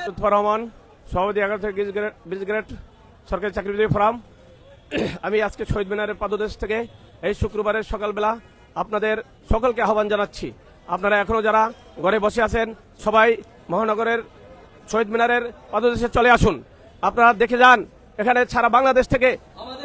লুৎফর রহমান, সভাপতি 11 থেকে ব্রিজগ্রেড সরকারি চাকরিজীবী ফোরাম। আমি আজকে শহীদ মিনারের পাদদেশ থেকে এই শুক্রবারের সকালবেলা আপনাদের সকলকে আহ্বান জানাচ্ছি। আপনারা এখনো যারা ঘরে বসে আছেন সবাই মহানগরের শহীদ মিনারের পাদদেশে চলে আসুন। আপনারা দেখে যান, এখানে সারা বাংলাদেশ থেকে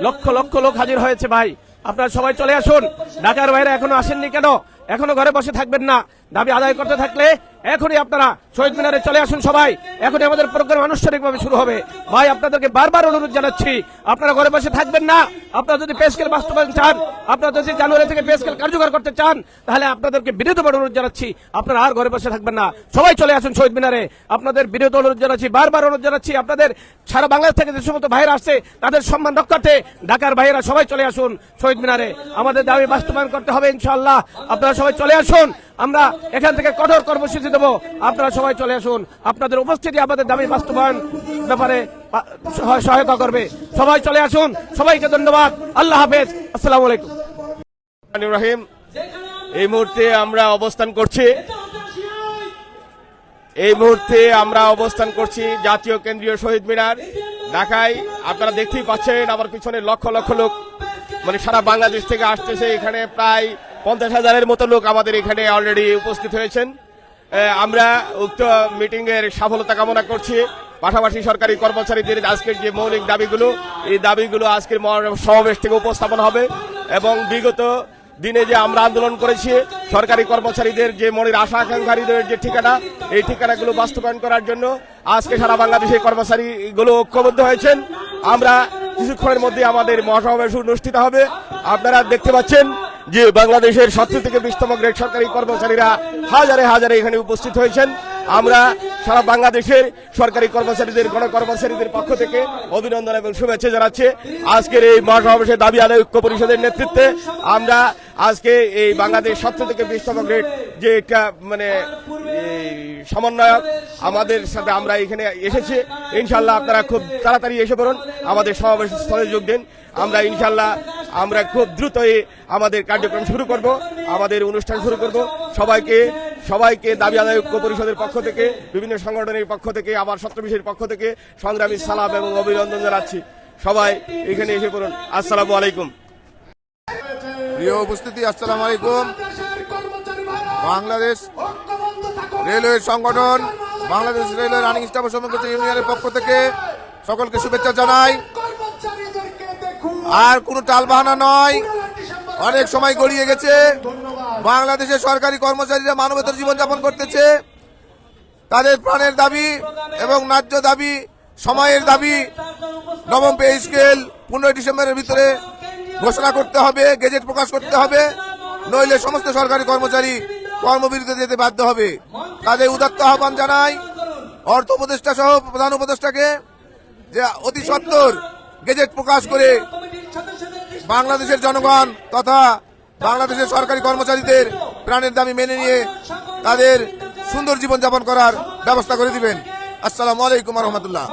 লক্ষ লক্ষ লোক হাজির হয়েছে। ভাই আপনারা সবাই চলে আসুন। ঢাকার বাইরে এখনো আসেননি কেন? এখনো ঘরে বসে থাকবেন না। দাবি আদায় করতে থাকলে এখনই আপনারা শহীদ মিনারে চলে আসুন। সবাই এখনই আমাদের প্রোগ্রাম আনুষ্ঠানিকভাবে শুরু হবে। ভাই আপনাদেরকে বারবার অনুরোধ জানাচ্ছি, আপনারা ঘরে বসে থাকবেন না। আপনারা যদি পে স্কেল বাস্তবায়ন চান, আপনারা যদি জানুয়ারি থেকে পে স্কেল কার্যকর করতে চান, তাহলে আপনাদেরকে বিনীতভাবে অনুরোধ জানাচ্ছি আপনারা আর ঘরে বসে থাকবেন না। সবাই চলে আসুন শহীদ মিনারে। আপনাদের বিনীত অনুরোধ জানাচ্ছি, বারবার অনুরোধ জানাচ্ছি। আপনাদের সারা বাংলাদেশ থেকে যে সমস্ত ভাইরা আসছে তাদের সম্মান রক্ষার্থে ঢাকার ভাইয়েরা সবাই চলে আসুন শহীদ মিনারে। আমাদের দাবি বাস্তবায়ন করতে হবে ইনশাআল্লাহ। আপনারা সবাই চলে আসুন। আমরা এখান থেকে কঠোর কর্মসূচি দেব। আপনারা সবাই চলে আসুন। আপনাদের উপস্থিতি আমাদের দাবি বাস্তবায়ন ব্যাপারে সহায়তা করবে। সবাই চলে আসুন। সবাইকে ধন্যবাদ। আল্লাহ হাফেজ। আসসালামু আলাইকুম। রহিম, এই মুহূর্তে আমরা অবস্থান করছি জাতীয় কেন্দ্রীয় শহীদ মিনার ঢাকায়। আপনারা দেখতেই পাচ্ছেন আমার পিছনে লক্ষ লক্ষ লোক, মানে সারা বাংলাদেশ থেকে আসতেছে। এখানে প্রায় 50,000-এর মতো লোক আমাদের এখানে অলরেডি উপস্থিত হয়েছেন। আমরা উক্ত মিটিং এর সফলতা কামনা করছি। পাশাপাশি সরকারি কর্মচারীদের আজকের যে মৌলিক দাবিগুলো, এই দাবিগুলো আজকের সমাবেশ থেকে উপস্থাপন হবে। এবং বিগত দিনে যে আমরা আন্দোলন করেছি সরকারি কর্মচারীদের যে মনের আশা আকাঙ্ক্ষারীদের যে ঠিকানা, এই ঠিকানাগুলো বাস্তবায়ন করার জন্য আজকে সারা বাংলাদেশের কর্মচারীগুলো ঐক্যবদ্ধ হয়েছেন। আমরা কিছুক্ষণের মধ্যে আমাদের মহাসমাবেশ অনুষ্ঠিত হবে। আপনারা দেখতে পাচ্ছেন যে বাংলাদেশের 17 থেকে 20তম গ্রেড সরকারি কর্মচারীরা হাজারে হাজারে এখানে উপস্থিত হয়েছেন। আমরা সারা বাংলাদেশের সরকারি কর্মচারীদের, গণকর্মচারীদের পক্ষ থেকে অভিনন্দন এবং শুভেচ্ছা জানাচ্ছি। আজকের এই মহাসমাবেশের দাবি আদায় ঐক্য পরিষদের নেতৃত্বে আমরা আজকে এই বাংলাদেশ 17 থেকে 20তম গ্রেড যে একটা মানে সমন্বয়ক আমাদের সাথে আমরা এখানে এসেছি। ইনশাল্লাহ আপনারা খুব তাড়াতাড়ি এসে পড়ুন, আমাদের সমাবেশ স্থলে যোগ দিন। আমরা ইনশাল্লাহ আমরা খুব দ্রুতই আমাদের কার্যক্রম শুরু করব, আমাদের অনুষ্ঠান শুরু করব। সবাইকে দাবি আদায় ঐক্য পরিষদের পক্ষ থেকে, বিভিন্ন সংগঠনের পক্ষ থেকে, আবার সত্যবিষয়ের পক্ষ থেকে সংগ্রামী সালাম এবং অভিনন্দন জানাচ্ছি। সবাই এখানে এসে পড়ুন। আসসালামু আলাইকুম। প্রিয় উপস্থিতি, আসসালামু আলাইকুম। বাংলাদেশ রেলওয়ে সংগঠন, বাংলাদেশ রেলওয়ে রানিং স্টাফ শ্রমিক ইউনিয়নের পক্ষ থেকে সকলকে শুভেচ্ছা জানাই। আর কোনো টালবাহানা নয়, অনেক সময় গড়িয়ে গেছে। বাংলাদেশের সরকারি কর্মচারীরা মানবেতর জীবনযাপন করতেছে। তাদের প্রাণের দাবি এবং ন্যায্য দাবি, সময়ের দাবি, নবম পে স্কেল 15 ডিসেম্বরের ভিতরে ঘোষণা করতে হবে, গেজেট প্রকাশ করতে হবে, নইলে সমস্ত সরকারি কর্মচারী কর্মবিরতিতে যেতে বাধ্য হবে। তাদের উদাত্ত আহ্বান জানাই অর্থ উপদেষ্টা সহ প্রধান উপদেষ্টাকে যে অতি সত্বর গেজেট প্রকাশ করে বাংলাদেশের জনগণ তথা বাংলাদেশের সরকারি কর্মচারীদের প্রাণের দাবি মেনে নিয়ে তাদের সুন্দর জীবনযাপন করার ব্যবস্থা করে দিবেন। আসসালামু আলাইকুম ওয়া রাহমাতুল্লাহ।